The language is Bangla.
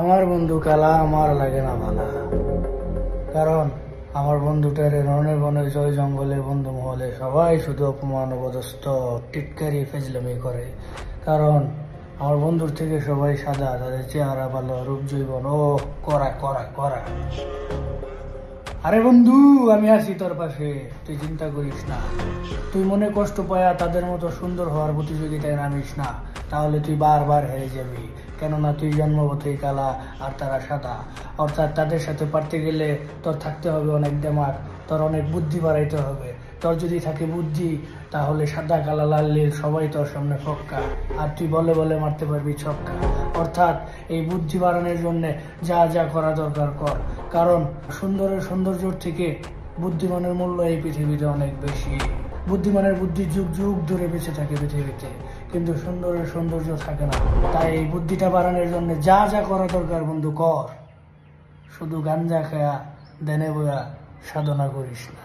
আমার বন্ধু কালা আমার লাগে না ভালা, কারণ আমার বন্ধুটারে রনে বনে জয় জঙ্গলে বন্ধু মহলে সবাই শুধু অপমান অপদস্থ টিটকারি ফেজলামি করে। কারণ আমার বন্ধুর থেকে সবাই সাদা, তাদের চেহারা ভালো, রূপ জৈবন ও করা করা করা। আরে বন্ধু, আমি আছি তোর পাশে, তুই চিন্তা করিস না। তুই মনে কষ্ট পায়া তাদের মতো সুন্দর হওয়ার প্রতিযোগিতায় নামিস না, তাহলে তুই বারবার হেরে যাবি। কেননা তুই জন্মগতই কালা আর তারা সাদা। অর্থাৎ তাদের সাথে পারতে গেলে তোর থাকতে হবে অনেক দিমাগ, তোর অনেক বুদ্ধি বাড়াইতে হবে। তোর যদি থাকে বুদ্ধি, তাহলে সাদা কালা লাল নীল সবাই তোর সামনে ফক্কা, আর তুই বলে বলে মারতে পারবি ছক্কা। অর্থাৎ এই বুদ্ধি বাড়ানোর জন্য যা যা করা দরকার কর, কারণ সুন্দরের সৌন্দর্যর থেকে বুদ্ধিমানের মূল্য এই পৃথিবীতে অনেক বেশি। বুদ্ধিমানের বুদ্ধি যুগ যুগ ধরে বেঁচে থাকে পৃথিবীতে, কিন্তু সুন্দরের সৌন্দর্য থাকে না। তাই এই বুদ্ধিটা বাড়ানোর জন্য যা যা করা দরকার বন্ধু কর, শুধু গাঞ্জা খায়া দেনে বয়া সাধনা করিস না।